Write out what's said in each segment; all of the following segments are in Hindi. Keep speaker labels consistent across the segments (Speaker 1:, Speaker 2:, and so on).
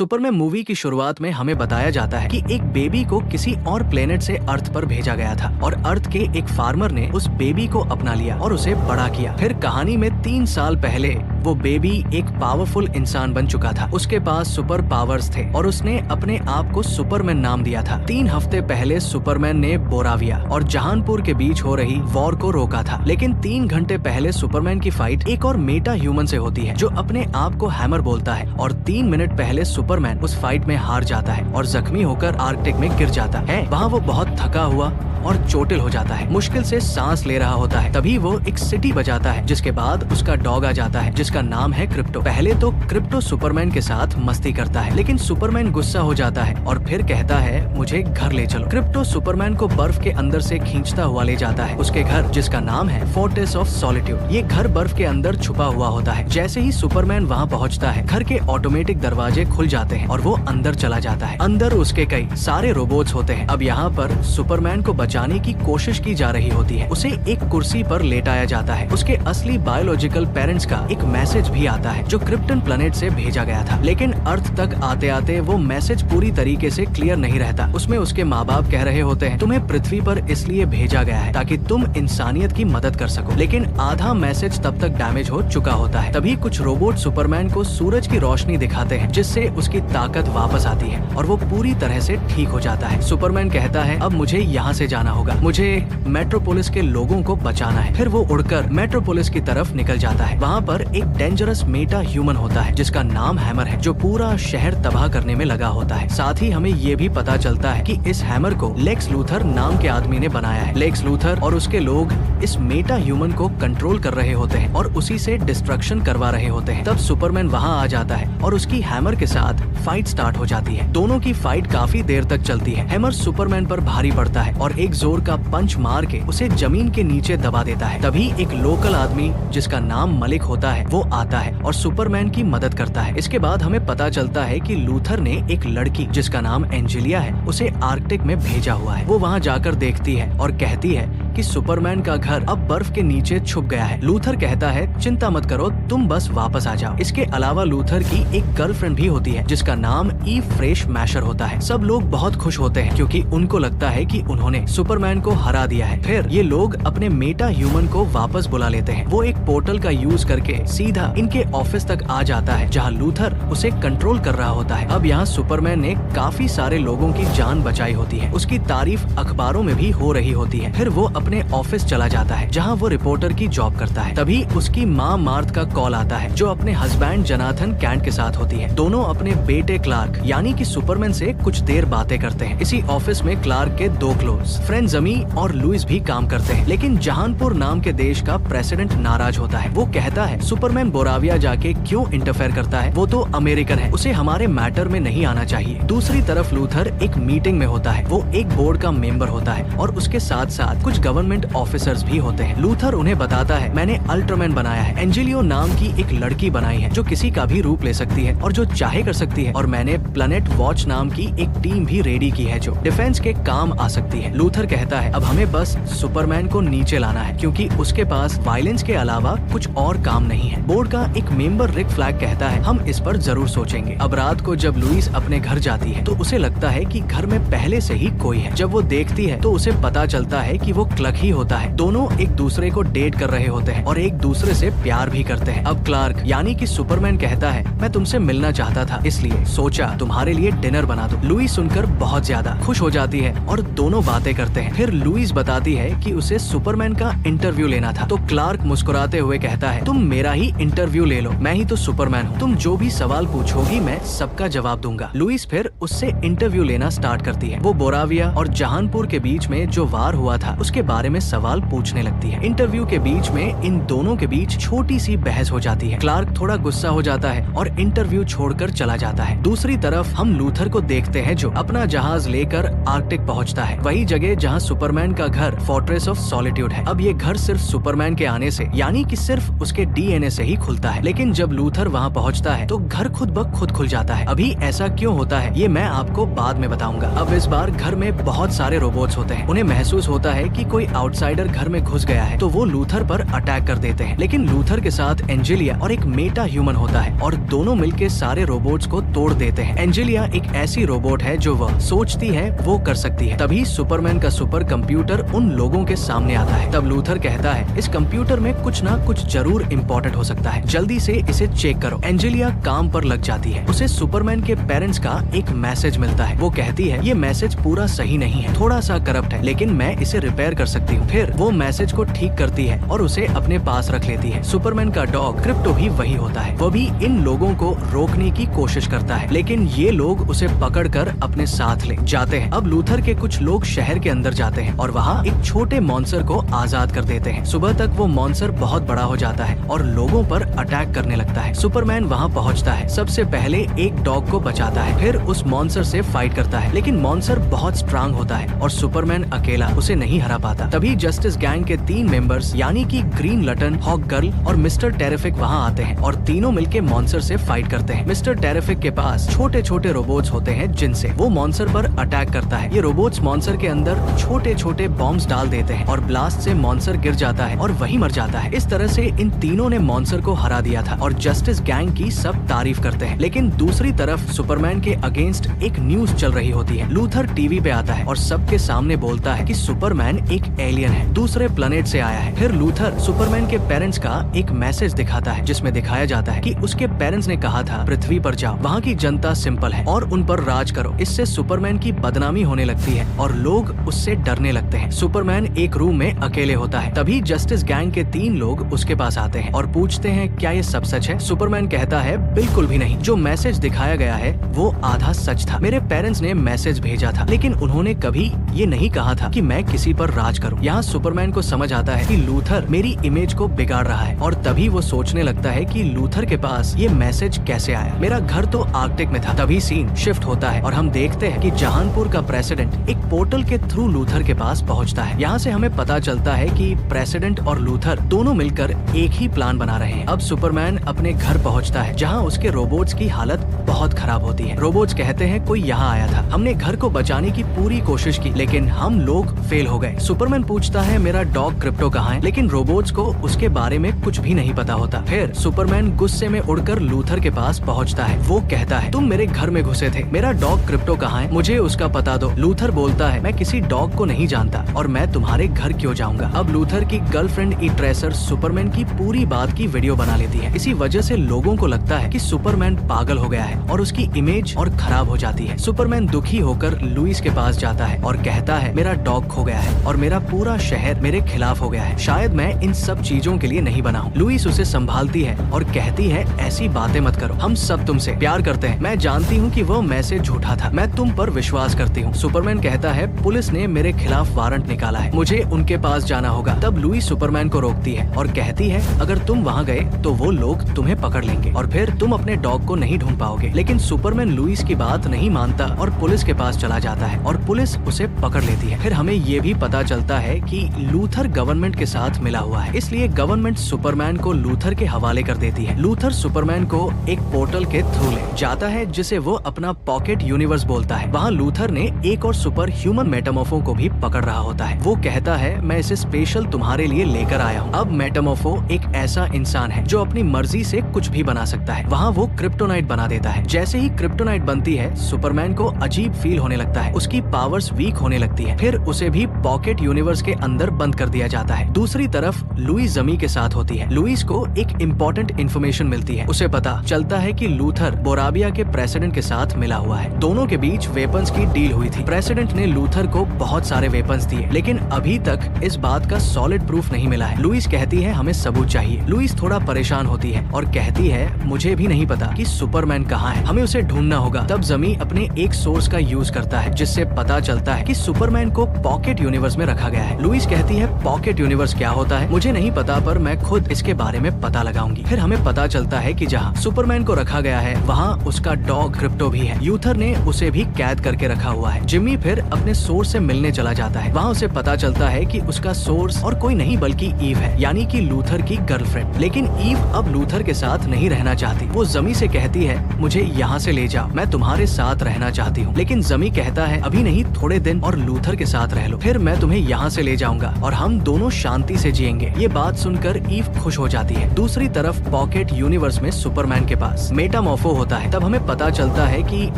Speaker 1: सुपरमैन मूवी की शुरुआत में हमें बताया जाता है कि एक बेबी को किसी और प्लेनेट से अर्थ पर भेजा गया था और अर्थ के एक फार्मर ने उस बेबी को अपना लिया और उसे बड़ा किया। फिर कहानी में 3 साल पहले वो बेबी एक पावरफुल इंसान बन चुका था। उसके पास सुपर पावर्स थे और उसने अपने आप को सुपरमैन नाम दिया था। 3 हफ्ते पहले सुपरमैन ने बोराविया और जहानपुर के बीच हो रही वॉर को रोका था, लेकिन 3 घंटे पहले सुपरमैन की फाइट एक और मेटा ह्यूमन से होती है जो अपने आप को हैमर बोलता है, और 3 मिनट पहले सुपरमैन उस फाइट में हार जाता है और जख्मी होकर आर्कटिक में गिर जाता है। वहाँ वो बहुत थका हुआ और चोटिल हो जाता है, मुश्किल से सांस ले रहा होता है। तभी वो एक सिटी बजाता है, जिसके बाद उसका डॉग आ जाता है जिसका नाम है क्रिप्टो। पहले तो क्रिप्टो सुपरमैन के साथ मस्ती करता है, लेकिन सुपरमैन गुस्सा हो जाता है और फिर कहता है मुझे घर ले चलो। क्रिप्टो सुपरमैन को बर्फ के अंदर से खींचता हुआ ले जाता है उसके घर, जिसका नाम है फोर्ट्रेस ऑफ सॉलिट्यूड। ये घर बर्फ के अंदर छुपा हुआ होता है। जैसे ही सुपरमैन वहाँ पहुँचता है, घर के ऑटोमेटिक दरवाजे खुल जाते हैं और वो अंदर चला जाता है। अंदर उसके कई सारे रोबोट्स होते हैं। अब यहाँ पर सुपरमैन को बचाने की कोशिश की जा रही होती है। उसे एक कुर्सी पर लेटाया जाता है। उसके असली बायोलॉजिकल पेरेंट्स का एक मैसेज भी आता है जो क्रिप्टन प्लेनेट से भेजा गया था, लेकिन अर्थ तक आते आते वो मैसेज पूरी तरीके से क्लियर नहीं रहता। उसमें उसके माँ बाप कह रहे होते हैं तुम्हें पृथ्वी पर इसलिए भेजा गया है ताकि तुम इंसानियत की मदद कर सको, लेकिन आधा मैसेज तब तक डैमेज हो चुका होता है। तभी कुछ रोबोट सुपरमैन को सूरज की रोशनी दिखाते हैं, जिससे उसकी ताकत वापस आती है और वो पूरी तरह से ठीक हो जाता है। सुपरमैन कहता है अब मुझे यहाँ से जाना होगा, मुझे मेट्रोपोलिस के लोगों को बचाना है। फिर वो उड़कर मेट्रोपोलिस की तरफ निकल जाता है। वहाँ पर एक डेंजरस मेटा ह्यूमन होता है जिसका नाम हैमर है, जो पूरा शहर तबाह करने में लगा होता है। साथ ही हमें ये भी पता चलता है कि इस हैमर को लेक्स लूथर नाम के आदमी ने बनाया है। लेक्स लूथर और उसके लोग इस मेटा ह्यूमन को कंट्रोल कर रहे होते हैं और उसी से डिस्ट्रक्शन करवा रहे होते हैं। तब सुपरमैन वहाँ आ जाता है और उसकी हैमर के साथ फाइट स्टार्ट हो जाती है। दोनों की फाइट काफी देर तक चलती है। हैमर सुपरमैन पर भारी पड़ता है और एक जोर का पंच मार के उसे जमीन के नीचे दबा देता है। तभी एक लोकल आदमी जिसका नाम मलिक होता है वो आता है और सुपरमैन की मदद करता है। इसके बाद हमें पता चलता है कि लूथर ने एक लड़की जिसका नाम एंजेलिया है उसे आर्कटिक में भेजा हुआ है। वो वहाँ जाकर देखती है और कहती है कि सुपरमैन का घर अब बर्फ के नीचे छुप गया है। लूथर कहता है चिंता मत करो, तुम बस वापस आ जाओ। इसके अलावा लूथर की एक गर्लफ्रेंड भी होती है जिसका नाम ईव फ्रेश मैशर होता है। सब लोग बहुत खुश होते हैं क्योंकि उनको लगता है कि उन्होंने सुपरमैन को हरा दिया है। फिर ये लोग अपने मेटा ह्यूमन को वापस बुला लेते हैं। वो एक पोर्टल का यूज करके सीधा इनके ऑफिस तक आ जाता है जहाँ लूथर उसे कंट्रोल कर रहा होता है। अब यहाँ सुपरमैन ने काफी सारे लोगों की जान बचाई होती है। उसकी तारीफ अखबारों में भी हो रही होती है। फिर वो अपने ऑफिस चला जाता है जहाँ वो रिपोर्टर की जॉब करता है। तभी उसकी माँ मार्थ का कॉल आता है जो अपने हस्बैंड जनाथन कैंट के साथ होती है। दोनों अपने बेटे क्लार्क यानी कि सुपरमैन से कुछ देर बातें करते हैं। इसी ऑफिस में क्लार्क के 2 क्लोज फ्रेंड जमी और लुइस भी काम करते हैं, लेकिन जहानपुर नाम के देश का प्रेसिडेंट नाराज होता है। वो कहता है सुपरमैन बोराविया जाके क्यों इंटरफेयर करता है, वो तो अमेरिकन है, उसे हमारे मैटर में नहीं आना चाहिए। दूसरी तरफ लूथर एक मीटिंग में होता है। वो एक बोर्ड का मेंबर होता है और उसके साथ साथ कुछ गवर्नमेंट ऑफिसर्स भी होते हैं। लूथर उन्हें बताता है मैंने अल्ट्रामैन बनाया है, एंजेलियो नाम की एक लड़की बनाई है जो किसी का भी रूप ले सकती है और जो चाहे कर सकती है, और मैंने प्लैनेट वॉच नाम की एक टीम भी रेडी की है जो डिफेंस के काम आ सकती है। लूथर कहता है अब हमें बस सुपरमैन को नीचे लाना है क्योंकि उसके पास वायलेंस के अलावा कुछ और काम नहीं है। बोर्ड का एक मेंबर रिक फ्लैग कहता है हम इस पर जरूर सोचेंगे। अब रात को जब लुइस अपने घर जाती है तो उसे लगता है कि घर में पहले से ही कोई है। जब वो देखती है तो उसे पता चलता है कि वो क्लर्क ही होता है। दोनों एक दूसरे को डेट कर रहे होते हैं और एक दूसरे से प्यार भी करते हैं। अब क्लार्क यानी कि सुपरमैन कहता है मैं तुमसे मिलना चाहता था, इसलिए सोचा तुम्हारे लिए डिनर बना दूं। लुइस सुनकर बहुत ज्यादा खुश हो जाती है और दोनों बातें करते हैं। फिर लुइस बताती है कि उसे सुपरमैन का इंटरव्यू लेना था, तो क्लार्क मुस्कुराते हुए कहता है तुम मेरा ही इंटरव्यू ले लो, मैं ही तो सुपरमैन हूँ, तुम जो भी सवाल पूछोगी मैं सबका जवाब दूंगा। लुइस फिर उससे इंटरव्यू लेना स्टार्ट करती है। वो बोराविया और जहानपुर के बीच में जो वार हुआ था उसके बारे में सवाल पूछने लगती है। इंटरव्यू के बीच में इन दोनों के बीच छोटी सी बहस हो जाती है। क्लार्क थोड़ा गुस्सा हो जाता है और इंटरव्यू छोड़कर चला जाता है। दूसरी तरफ हम लूथर को देखते हैं जो अपना जहाज लेकर आर्कटिक पहुंचता है, वही जगह जहां सुपरमैन का घर फोर्ट्रेस ऑफ सॉलिट्यूड है। अब ये घर सिर्फ सुपरमैन के आने से यानी कि सिर्फ उसके डीएनए से ही खुलता है, लेकिन जब लूथर वहां पहुंचता है तो घर खुद ब खुद खुल जाता है। अभी ऐसा क्यों होता है ये मैं आपको बाद में बताऊंगा। अब इस बार घर में बहुत सारे रोबोट्स होते हैं। उन्हें महसूस होता है कि कोई कोई आउटसाइडर घर में घुस गया है तो वो लूथर पर अटैक कर देते हैं। लेकिन लूथर के साथ एंजेलिया और एक मेटा ह्यूमन होता है और दोनों मिलके सारे रोबोट्स को तोड़ देते हैं। एंजेलिया एक ऐसी रोबोट है जो वह सोचती है वो कर सकती है। तभी सुपरमैन का सुपर कंप्यूटर उन लोगों के सामने आता है। तब लूथर कहता है इस कंप्यूटर में कुछ ना कुछ जरूर इम्पोर्टेंट हो सकता है, जल्दी से इसे चेक करो। एंजेलिया काम पर लग जाती है। उसे सुपरमैन के पेरेंट्स का एक मैसेज मिलता है। वो कहती है ये मैसेज पूरा सही नहीं है, थोड़ा सा करप्ट है, लेकिन मैं इसे रिपेयर कर सकती हूँ। फिर वो मैसेज को ठीक करती है और उसे अपने पास रख लेती है। सुपरमैन का डॉग क्रिप्टो भी वही होता है। वो भी इन लोगों को रोकने की कोशिश करता है, लेकिन ये लोग उसे पकड़कर अपने साथ ले जाते हैं। अब लूथर के कुछ लोग शहर के अंदर जाते हैं और वहाँ एक छोटे मॉन्स्टर को आजाद कर देते हैं। सुबह तक वो मॉन्स्टर बहुत बड़ा हो जाता है और लोगों पर अटैक करने लगता है। सुपरमैन वहाँ पहुँचता है, सबसे पहले एक डॉग को बचाता है, फिर उस मॉन्स्टर से फाइट करता है, लेकिन मॉन्स्टर बहुत स्ट्रांग होता है और सुपरमैन अकेला उसे नहीं हरा पाता। तभी जस्टिस गैंग के 3 मेंबर्स यानी कि ग्रीन लटन, हॉक गर्ल और मिस्टर टेरिफिक वहाँ आते हैं और तीनों मिलके मॉन्स्टर से फाइट करते हैं। मिस्टर टेरिफिक के पास छोटे छोटे रोबोट्स होते हैं जिनसे वो मॉन्स्टर पर अटैक करता है। ये रोबोट्स मॉन्स्टर के अंदर छोटे छोटे बॉम्ब्स डाल देते हैं और ब्लास्ट से मॉन्स्टर गिर जाता है और वही मर जाता है। इस तरह से इन तीनों ने मॉन्स्टर को हरा दिया था और जस्टिस गैंग की सब तारीफ करते हैं। लेकिन दूसरी तरफ सुपरमैन के अगेंस्ट एक न्यूज चल रही होती है। लूथर टीवी पे आता है और सबके सामने बोलता है कि सुपरमैन एक एलियन है, दूसरे प्लेनेट से आया है। फिर लूथर सुपरमैन के पेरेंट्स का एक मैसेज दिखाता है जिसमें दिखाया जाता है कि उसके पेरेंट्स ने कहा था पृथ्वी पर जाओ, वहाँ की जनता सिंपल है और उन पर राज करो। इससे सुपरमैन की बदनामी होने लगती है और लोग उससे डरने लगते हैं। सुपरमैन एक रूम में अकेले होता है। तभी जस्टिस गैंग के 3 लोग उसके पास आते हैं और पूछते हैं क्या ये सब सच है। सुपरमैन कहता है बिल्कुल भी नहीं, जो मैसेज दिखाया गया है वो आधा सच था। मेरे पेरेंट्स ने मैसेज भेजा था, लेकिन उन्होंने कभी ये नहीं कहा था कि मैं किसी पर राज करूं। यहाँ सुपरमैन को समझ आता है कि लूथर मेरी इमेज को बिगाड़ रहा है और तभी वो सोचने लगता है कि लूथर के पास ये मैसेज कैसे आया। मेरा घर तो आर्कटिक में था। तभी सीन शिफ्ट होता है और हम देखते हैं कि जहानपुर का प्रेसिडेंट एक पोर्टल के थ्रू लूथर के पास पहुँचता है। यहाँ से हमें पता चलता है कि प्रेसिडेंट और लूथर दोनों मिलकर एक ही प्लान बना रहे हैं। अब सुपरमैन अपने घर पहुँचता है जहाँ उसके रोबोट्स की हालत बहुत खराब होती है। रोबोट्स कहते हैं कोई यहाँ आया था, हमने घर को बचाने की पूरी कोशिश की लेकिन हम लोग फेल हो गए। सुपरमैन पूछता है मेरा डॉग क्रिप्टो कहाँ है, लेकिन रोबोट्स को उसके बारे में कुछ भी नहीं पता होता। फिर सुपरमैन गुस्से में उड़कर लूथर के पास पहुँचता है। वो कहता है तुम मेरे घर में घुसे थे, मेरा डॉग क्रिप्टो कहाँ है, मुझे उसका पता दो। लूथर बोलता है मैं किसी डॉग को नहीं जानता और मैं तुम्हारे घर क्यों जाऊंगा। अब लूथर की गर्लफ्रेंड ई ट्रेसर सुपरमैन की पूरी बात की वीडियो बना लेती है। इसी वजह से लोगों को लगता है कि सुपरमैन पागल हो गया है और उसकी इमेज और खराब हो जाती है। सुपरमैन दुखी होकर लुइस के पास जाता है और कहता है मेरा डॉग खो गया है और मेरा पूरा शहर मेरे खिलाफ हो गया है, शायद मैं इन सब चीजों के लिए नहीं बना हूँ। लुइस उसे संभालती है और कहती है ऐसी बातें मत करो, हम सब तुमसे प्यार करते हैं, मैं जानती हूँ कि वो मैसेज झूठा था, मैं तुम पर विश्वास करती हूँ। सुपरमैन कहता है पुलिस ने मेरे खिलाफ वारंट निकाला है, मुझे उनके पास जाना होगा। तब लुइस सुपरमैन को रोकती है और कहती है अगर तुम वहाँ गए तो वो लोग तुम्हें पकड़ लेंगे और फिर तुम अपने डॉग को नहीं ढूंढ पाओगे। लेकिन सुपरमैन लुइस की बात नहीं मानता और पुलिस के पास चला जाता है और पुलिस उसे पकड़ लेती है। फिर हमें ये भी पता चलता है कि लूथर गवर्नमेंट के साथ मिला हुआ है, इसलिए गवर्नमेंट सुपरमैन को लूथर के हवाले कर देती है। लूथर सुपरमैन को एक पोर्टल के थ्रू ले जाता है जिसे वो अपना पॉकेट यूनिवर्स बोलता है। वहाँ लूथर ने एक और सुपर ह्यूमन मेटामॉर्फो को भी पकड़ रहा होता है। वो कहता है मैं इसे स्पेशल तुम्हारे लिए लेकर आया हूँ। अब मेटामॉर्फो एक ऐसा इंसान है जो अपनी मर्जी से कुछ भी बना सकता है। वहाँ वो क्रिप्टोनाइट बना देता है। जैसे ही क्रिप्टोनाइट बनती है सुपरमैन को अजीब फील होने लगता है, उसकी पावर्स वीक होने लगती है। फिर उसे भी पॉकेट यूनिवर्स के अंदर बंद कर दिया जाता है। दूसरी तरफ लुइस जमी के साथ होती है। लुइस को एक इम्पोर्टेंट इन्फॉर्मेशन मिलती है। उसे पता चलता है कि लूथर बोराबिया के प्रेसिडेंट के साथ मिला हुआ है। दोनों के बीच वेपन्स की डील हुई थी। प्रेसिडेंट ने लूथर को बहुत सारे वेपन्स दिए, लेकिन अभी तक इस बात का सॉलिड प्रूफ नहीं मिला है। लुइस कहती है हमें सबूत चाहिए। लुइस थोड़ा परेशान होती है और कहती है मुझे भी नहीं पता कि सुपरमैन कहाँ है, हमें उसे ढूंढना होगा। तब जमी अपने एक सोर्स का यूज करता है जिससे पता चलता है कि सुपरमैन को पॉकेट यूनिवर्स में रखा गया है। लुइस कहती है पॉकेट यूनिवर्स क्या होता है मुझे नहीं पता, पर मैं खुद इसके बारे में पता लगाऊंगी। फिर हमें पता चलता है कि जहाँ सुपरमैन को रखा गया है वहाँ उसका डॉग क्रिप्टो भी है। यूथर ने उसे भी कैद करके रखा हुआ है। जिम्मी फिर अपने सोर्स से मिलने चला जाता है। वहाँ उसे पता चलता है कि उसका सोर्स और कोई नहीं बल्कि ईव है, यानी कि लूथर की गर्लफ्रेंड। लेकिन ईव अब लूथर के साथ नहीं रहना चाहती। वो जमी से कहती है मुझे यहाँ से ले जाओ, मैं तुम्हारे साथ रहना चाहती हूँ। लेकिन जमी कहता है अभी नहीं, थोड़े दिन और लूथर के साथ रह लो, फिर मैं तुम्हें यहाँ से ले जाऊंगा और हम दोनों शांति से जिएंगे। ये बात सुनकर ईव खुश हो जाती है। दूसरी तरफ पॉकेट यूनिवर्स में सुपरमैन के पास मेटामॉर्फो होता है। तब हमें पता चलता है कि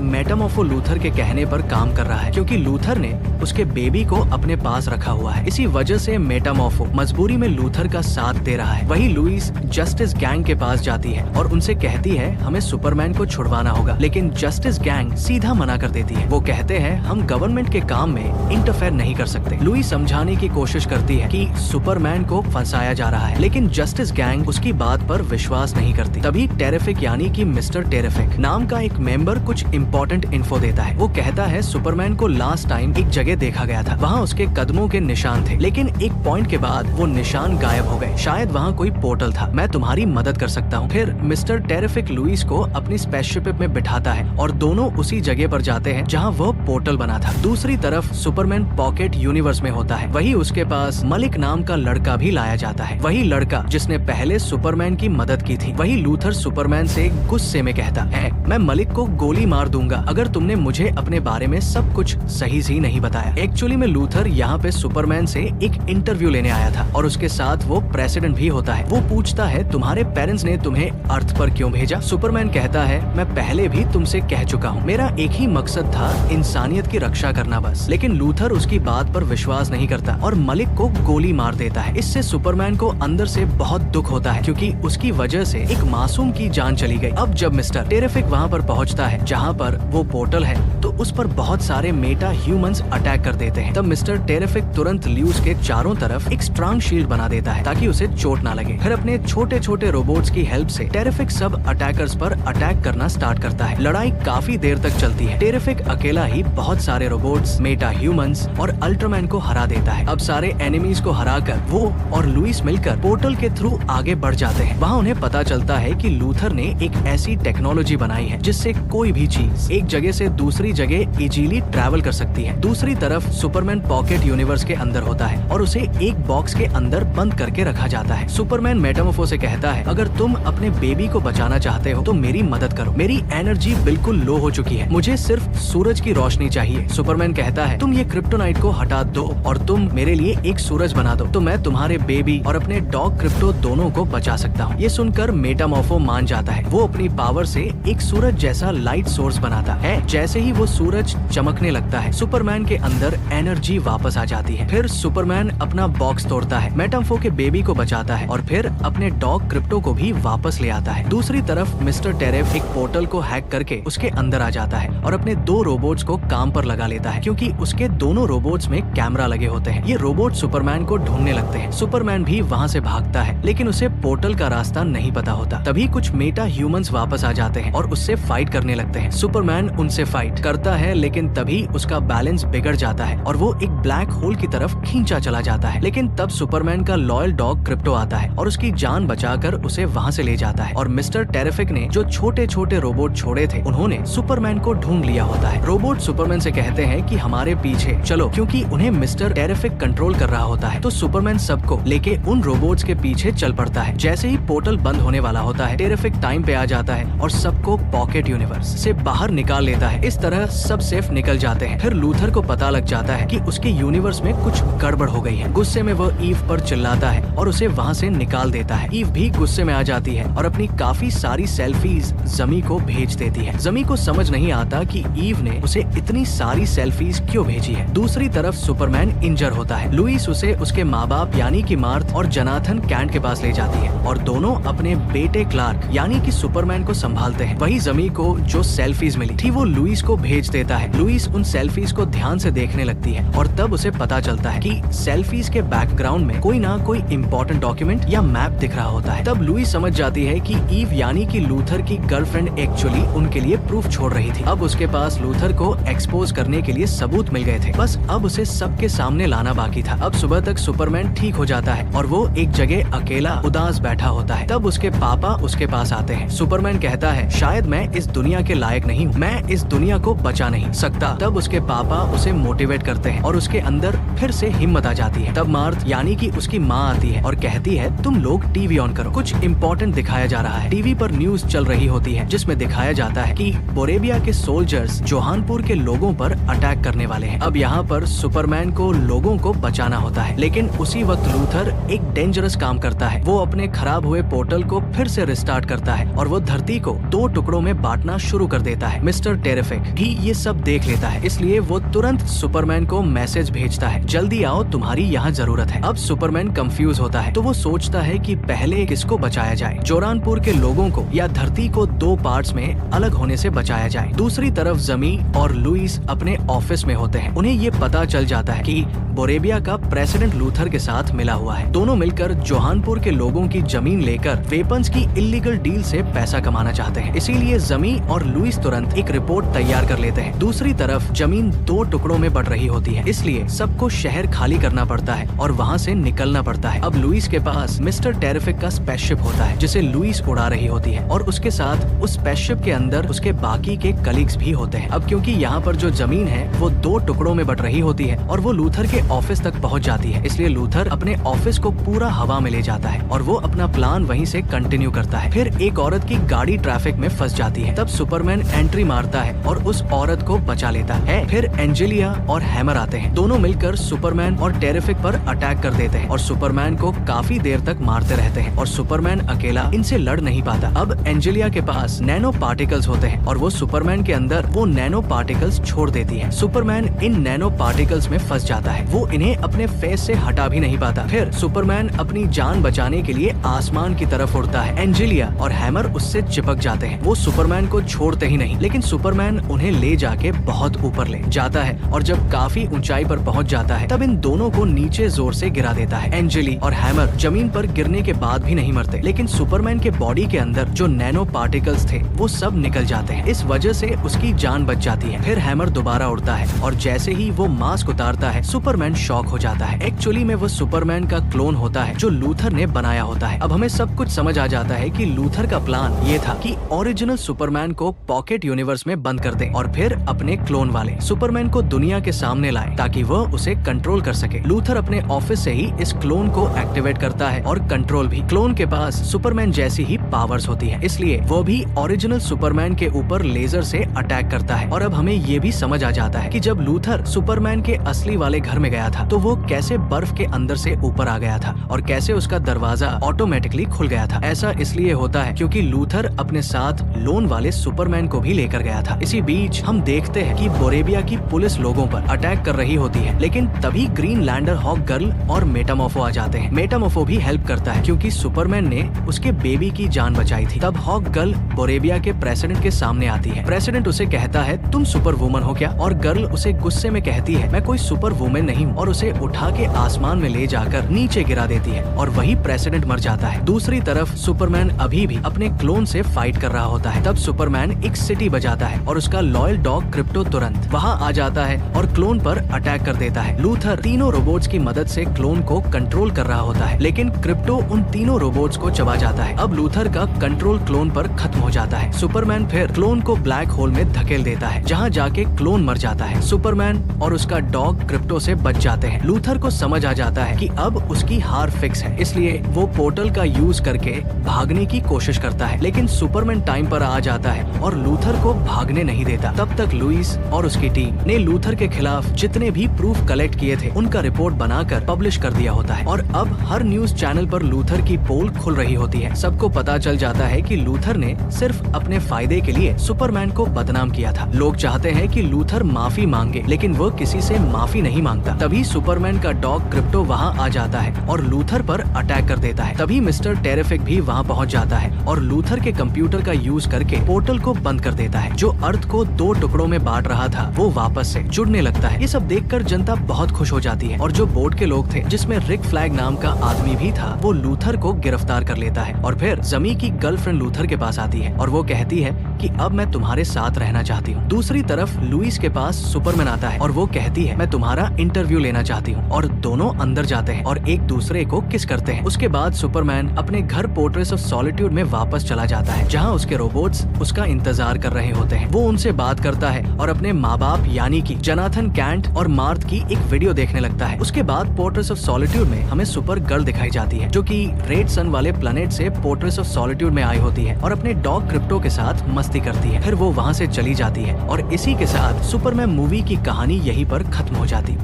Speaker 1: मेटामॉर्फो लूथर के कहने पर काम कर रहा है, क्योंकि लूथर ने उसके बेबी को अपने पास रखा हुआ है। इसी वजह से मेटामॉर्फो मजबूरी में लूथर का साथ दे रहा है। वही लुइस जस्टिस गैंग के पास जाती है और उनसे कहती है हमें सुपरमैन को छुड़वाना होगा, लेकिन जस्टिस गैंग सीधा मना कर देती है। वो कहते हैं हम गवर्नमेंट के काम में इंटरफेयर नहीं कर सकते। लुइस समझाने की कोशिश करती है कि सुपरमैन को फंसाया जा रहा है, लेकिन जस्टिस गैंग उसकी बात पर विश्वास नहीं करती। तभी टेरिफिक यानी कि मिस्टर टेरिफिक नाम का एक मेंबर कुछ इम्पोर्टेंट इन्फो देता है। वो कहता है सुपरमैन को लास्ट टाइम एक जगह देखा गया था, वहाँ उसके कदमों के निशान थे, लेकिन एक पॉइंट के बाद वो निशान गायब हो गए। शायद वहाँ कोई पोर्टल था, मैं तुम्हारी मदद कर सकता हूँ। फिर मिस्टर टेरिफिक लुइस को अपनी स्पेसशिप में बिठाता है और दोनों उसी जगह पर जाते हैं जहाँ वो पोर्टल बना था। दूसरी तरफ सुपरमैन पॉकेट यूनिवर्स में होता है। वही उसके पास मलिक नाम का लड़का भी लाया जाता है। वही लड़का जिसने पहले सुपरमैन की मदद की थी। वही लूथर सुपरमैन से गुस्से में कहता है मैं मलिक को गोली मार दूंगा अगर तुमने मुझे अपने बारे में सब कुछ सही से नहीं बताया। एक्चुअली में लूथर यहाँ पे सुपरमैन से एक इंटरव्यू लेने आया था और उसके साथ वो प्रेसिडेंट भी होता है। वो पूछता है तुम्हारे पेरेंट्स ने तुम्हें अर्थ पर क्यों भेजा? सुपरमैन कहता है मैं पहले भी तुमसे कह चुका हूँ, मेरा एक ही मकसद था इंसानियत की रक्षा करना बस। लेकिन लूथर उसकी बात पर विश्वास नहीं करता और मलिक को गोली मार देता है। इससे सुपरमैन को अंदर से बहुत दुख होता है, क्योंकि उसकी वजह से एक मासूम की जान चली गई। अब जब मिस्टर टेरिफिक वहाँ पर पहुँचता है जहाँ पर वो पोर्टल है, तो उस पर बहुत सारे मेटा ह्यूमंस अटैक कर देते हैं। तब मिस्टर टेरिफिक तुरंत ल्यूस के चारों तरफ एक स्ट्रांग शील्ड बना देता है ताकि उसे चोट ना लगे। फिर अपने छोटे छोटे रोबोट्स की हेल्प से टेरिफिक सब अटैकर्स पर अटैक करना स्टार्ट करता है। लड़ाई काफी देर तक चलती है। टेरिफिक अकेला ही बहुत सारे रोबोट्स, मेटा ह्यूमंस और अल्ट्रामैन को हरा देता है। अब सारे एनिमीज को हराकर वो और लुइस मिलकर पोर्टल के थ्रू आगे बढ़ जाते हैं। वहाँ उन्हें पता चलता है कि लूथर ने एक ऐसी टेक्नोलॉजी बनाई है जिससे कोई भी चीज एक जगह से दूसरी जगह इजीली ट्रैवल कर सकती है। दूसरी तरफ सुपरमैन पॉकेट यूनिवर्स के अंदर होता है और उसे एक बॉक्स के अंदर बंद करके रखा जाता है। सुपरमैन मेटामॉर्फो से कहता है अगर तुम अपने बेबी को बचाना चाहते हो तो मेरी मदद करो, मेरी एनर्जी बिल्कुल लो हो चुकी है, मुझे सिर्फ सूरज की रोशनी चाहिए। सुपरमैन कहता है तुम ये क्रिप्टोनाइट को हटा दो और तुम मेरे लिए एक सूरज बना दो, तो मैं तुम्हारे बेबी और अपने डॉग क्रिप्टो दोनों को बचा सकता हूँ। ये सुनकर मेटामॉर्फो मान जाता है। वो अपनी पावर से एक सूरज जैसा लाइट सोर्स बनाता है। जैसे ही वो सूरज चमकने लगता है, सुपरमैन के अंदर एनर्जी वापस आ जाती है। फिर सुपरमैन अपना बॉक्स तोड़ता है, मेटामॉर्फो के बेबी को बचाता है और फिर अपने डॉग क्रिप्टो को भी वापस ले आता है। दूसरी तरफ मिस्टर टेरिफ एक पोर्टल को हैक करके उसके अंदर आ जाता है और अपने 2 रोबोट्स को काम पर लगा लेता है, क्योंकि उसके दोनों रोबोट्स में कैमरा लगे होते हैं। ये रोबोट सुपरमैन को ढूंढने लगते हैं। सुपरमैन भी वहाँ से भागता है, लेकिन उसे पोर्टल का रास्ता नहीं पता होता। तभी कुछ मेटा ह्यूमंस वापस आ जाते हैं और उससे फाइट करने लगते हैं। सुपरमैन उनसे फाइट करता है, लेकिन तभी उसका बैलेंस बिगड़ जाता है और वो एक ब्लैक होल की तरफ खींचा चला जाता है। लेकिन तब सुपरमैन का लॉयल डॉग क्रिप्टो आता है और उसकी जान बचाकर उसे वहाँ से ले जाता है। और मिस्टर टेरिफिक ने जो छोटे छोटे रोबोट छोड़े थे, उन्होंने सुपरमैन को ढूंढ लिया होता है। रोबोट सुपरमैन से कहते हैं कि हमारे पीछे चलो, क्योंकि उन्हें मिस्टर टेरिफिक कंट्रोल कर रहा होता है। तो सुपरमैन सबको लेके उन रोबोट्स के पीछे चल पड़ता है। जैसे ही पोर्टल बंद होने वाला होता है, टेरिफिक टाइम पे आ जाता है और सबको पॉकेट यूनिवर्स से बाहर निकाल लेता है। इस तरह सब सेफ निकल जाते हैं। फिर लूथर को पता लग जाता है कि उसके यूनिवर्स में कुछ गड़बड़ हो गई है। गुस्से में वो ईव पर चिल्लाता है और उसे वहाँ से निकाल देता है। ईव भी गुस्से में आ जाती है और अपनी काफी सारी सेल्फीज जमी को भेज देती है। जमी को समझ नहीं आता कि ईव ने उसे इतनी सारी सेल्फीज क्यों भेजी है। दूसरी तरफ सुपरमैन इंजर होता है। लुइस उसे उसके माँ बाप यानी कि मार्थ और जनाथन कैंट के पास ले जाती है और दोनों अपने बेटे क्लार्क यानी कि सुपरमैन को संभालते हैं। वही जमी को जो सेल्फीज मिली थी वो लुइस को भेज देता है। लुइस उन सेल्फीज को ध्यान से देखने लगती है और तब उसे पता चलता है कि सेल्फीज के बैकग्राउंड में कोई ना कोई इम्पोर्टेंट डॉक्यूमेंट या मैप दिख रहा होता है। तब लुइस समझ जाती है कि ईव यानी कि लूथर की गर्लफ्रेंड एक्चुअली उनके लिए प्रूफ छोड़ रही थी। अब उसके पास लूथर को एक्सपोज करने के लिए सबूत मिल गए थे, बस अब उसे सबके सामने लाना बाकी था। अब सुबह तक सुपरमैन ठीक हो जाता है और वो एक जगह अकेला उदास बैठा होता है। तब उसके पापा उसके पास आते हैं। सुपरमैन कहता है शायद मैं इस दुनिया के लायक नहीं हूँ, मैं इस दुनिया को बचा नहीं सकता। तब उसके पापा उसे मोटिवेट करते हैं और उसके अंदर फिर से हिम्मत आ जाती है। तब मार्थ यानी कि उसकी माँ आती है और कहती है तुम लोग टीवी ऑन करो, कुछ इम्पोर्टेंट दिखाया जा रहा है। टीवी पर न्यूज चल रही होती है जिसमें दिखाया जाता है कि बोरेबिया के सोल्जर्स जोहानपुर के लोगों पर अटैक करने वाले हैं। अब यहाँ पर सुपरमैन को लोगों को बचाना होता है। लेकिन उसी वक्त लूथर एक डेंजरस काम करता है। वो अपने खराब हुए पोर्टल को फिर से रिस्टार्ट करता है और वो धरती को 2 टुकड़ों में बांटना शुरू कर देता है। मिस्टर टेरिफिक भी ये सब देख लेता है, इसलिए वो तुरंत सुपरमैन को मैसेज भेजता है, जल्दी आओ, तुम्हारी यहाँ जरूरत है। अब सुपरमैन कंफ्यूज होता है, तो वो सोचता है कि पहले किसको बचाया जाए, जोरानपुर के लोगों को या धरती को 2 पार्ट्स में अलग होने से बचाया जाए। दूसरी तरफ जमी और लुइस अपने ऑफिस में होते हैं। उन्हें ये पता चल जाता है कि बोरेबिया का प्रेसिडेंट लूथर के साथ मिला हुआ है। दोनों मिलकर जोहानपुर के लोगों की जमीन लेकर वेपन्स की इलीगल डील से पैसा कमाना चाहते हैं। इसीलिए जमी और लुइस तुरंत एक रिपोर्ट तैयार कर लेते हैं। दूसरी तरफ जमीन 2 टुकड़ों में बट रही होती है, इसलिए सबको शहर खाली करना पड़ता है और वहाँ से निकलना पड़ता है। अब लुइस के पास मिस्टर टेरिफिक का स्पेसशिप होता है, जिसे लुइस उड़ा रही होती है, और उसके साथ उस स्पेसशिप के अंदर उसके बाकी के कलीग्स भी होते हैं। अब क्योंकि यहाँ पर जो जमीन है वो 2 टुकड़ों में बट रही होती है और वो लूथर के ऑफिस तक पहुँच जाती है, इसलिए लूथर अपने ऑफिस को पूरा हवा में ले जाता है और वो अपना प्लान वहीं से कंटिन्यू करता है। फिर एक औरत की गाड़ी ट्रैफिक में फंस जाती है। तब सुपरमैन एंट्री मारता है और उस औरत को बचा लेता है। फिर एंजेलिया और हैमर आते हैं। दोनों मिलकर सुपरमैन और टेरिफिक पर अटैक कर देते हैं और सुपरमैन को काफी देर तक मारते रहते हैं और सुपरमैन अकेला इनसे लड़ नहीं पाता। अब एंजेलिया के पास नैनो पार्टिकल्स होते हैं और वो सुपरमैन के अंदर वो नैनो पार्टिकल्स छोड़ देती है। सुपरमैन इन नैनो पार्टिकल्स में फंस जाता है। वो इन्हें अपने फेस से हटा भी नहीं पाता। फिर सुपरमैन अपनी जान बचाने के लिए आसमान की तरफ उड़ता है। एंजेलिया और हैमर उससे चिपक जाते हैं। वो सुपरमैन को छोड़ते ही नहीं, लेकिन सुपरमैन उन्हें ले जाके बहुत ऊपर ले जाता है और जब काफी ऊंचाई पर पहुंच जाता है तब इन दोनों को नीचे जोर से गिरा देता है। एंजेली और हैमर जमीन पर गिरने के बाद भी नहीं मरते, लेकिन सुपरमैन के बॉडी के अंदर जो नैनो पार्टिकल्स थे वो सब निकल जाते हैं। इस वजह से उसकी जान बच जाती है। फिर हैमर दोबारा उड़ता है और जैसे ही वो मास्क उतारता है सुपरमैन शॉक हो जाता है। एक्चुअली में वो सुपरमैन का क्लोन होता है जो लूथर ने बनाया होता है। अब हमें सब कुछ समझ आ जाता है कि लूथर का प्लान ये था कि ओरिजिनल सुपरमैन को पॉकेट यूनिवर्स में बंद कर दे और फिर अपने क्लोन वाले सुपरमैन को दुनिया के सामने लाए ताकि वह उसे कंट्रोल कर सके। लूथर अपने ऑफिस से ही इस क्लोन को एक्टिवेट करता है और कंट्रोल भी। क्लोन के पास सुपरमैन जैसी ही पावर्स होती है, इसलिए वो भी ओरिजिनल सुपरमैन के ऊपर लेजर से अटैक करता है। और अब हमें ये भी समझ आ जाता है कि जब लूथर सुपरमैन के असली वाले घर में गया था तो वो कैसे बर्फ के अंदर से ऊपर आ गया था और कैसे उसका दरवाजा ऑटोमेटिकली खुल गया था। ऐसा इसलिए होता है क्योंकि लूथर अपने साथ लोन वाले सुपरमैन को भी लेकर गया था। इसी बीच हम देखते हैं कि बोरेबिया की पुलिस लोगों पर अटैक कर रही होती है, लेकिन तभी ग्रीन लैंडर हॉक गर्ल और मेटामॉर्फो आ जाते हैं। मेटामॉर्फो भी हेल्प करता है क्योंकि सुपरमैन ने उसके बेबी की जान बचाई थी। तब हॉक गर्ल बोरेबिया के प्रेसिडेंट के सामने आती है। प्रेसिडेंट उसे कहता है तुम सुपर वुमन हो क्या? और गर्ल उसे गुस्से में कहती है मैं कोई सुपर वुमन नहीं हूँ, और उसे उठा के आसमान में ले जाकर नीचे गिरा देती है और वही प्रेसिडेंट मर जाता है। दूसरी तरफ सुपरमैन अभी भी अपने क्लोन से फाइट कर रहा होता है। तब सुपरमैन एक सिटी बजाता है और उसका लॉयल डॉग क्रिप्टो तुरंत वहाँ आ जाता है और क्लोन पर अटैक कर देता है। लूथर तीनों रोबोट्स की मदद से क्लोन को कंट्रोल कर रहा होता है, लेकिन क्रिप्टो उन तीनों रोबोट्स को चबा जाता है। अब लूथर का कंट्रोल क्लोन पर खत्म हो जाता है। सुपरमैन फिर क्लोन को ब्लैक होल में धकेल देता है जहाँ जाके क्लोन मर जाता है। सुपरमैन और उसका डॉग क्रिप्टो से बच जाते हैं। लूथर को समझ आ जाता है कि अब उसकी हार फिक्स है, इसलिए वो पोर्टल का यूज करके भागने की कोशिश करता है, लेकिन सुपरमैन टाइम पर आ जाता है और लूथर को भागने नहीं देता। तब तक लुइस और उसकी टीम ने लूथर के खिलाफ जितने भी प्रूफ कलेक्ट किए थे उनका रिपोर्ट बनाकर पब्लिश कर दिया होता है और अब हर न्यूज चैनल पर लूथर की पोल खुल रही होती है। सबको पता चल जाता है कि लूथर ने सिर्फ अपने फायदे के लिए सुपरमैन को बदनाम किया था। लोग चाहते हैं कि लूथर माफी मांगे, लेकिन वो किसी से माफी नहीं मांगता। तभी सुपरमैन का डॉग क्रिप्टो वहाँ आ जाता है और लूथर पर अटैक कर देता है। तभी मिस्टर टेरिफिक भी वहाँ पहुँच जाता है और लूथर के कंप्यूटर का यूज करके पोर्टल को बंद कर देता है। जो अर्थ को 2 टुकड़ों में बांट रहा था वो वापस से जुड़ने लगता है। ये सब देखकर जनता बहुत खुश हो जाती है और जो बोर्ड के लोग थे जिसमें रिक फ्लैग नाम का आदमी भी था वो लूथर को गिरफ्तार कर लेता है। और फिर जमी की गर्लफ्रेंड लूथर के पास आती है और वो कहती है कि अब मैं तुम्हारे साथ रहना चाहती हूँ। दूसरी तरफ लुइस के पास सुपरमैन आता है और वो कहती है मैं तुम्हारा इंटरव्यू लेना चाहती हूँ, और दोनों अंदर जाते हैं और एक दूसरे को किस करते हैं। उसके बाद सुपरमैन अपने घर पोर्ट्रेस ऑफ सॉलिट्यूड में वापस चला जाता है जहाँ उसके रोबोट्स उसका इंतजार कर रहे होते हैं। वो उनसे बात करता है और अपने माँ बाप यानी कि जोनाथन कैंट और मार्थ की एक वीडियो देखने लगता है। उसके बाद पोर्ट्रेस ऑफ सॉलिट्यूड में हमें सुपर गर्ल दिखाई जाती है जो कि रेड सन वाले प्लेनेट से पोर्ट्रेस ऑफ सॉलिट्यूड में आई होती है और अपने डॉग क्रिप्टो के साथ मस्ती करती है। फिर वो वहाँ से चली जाती है और इसी के साथ सुपरमैन मूवी की कहानी यहीं पर खत्म हो जाती।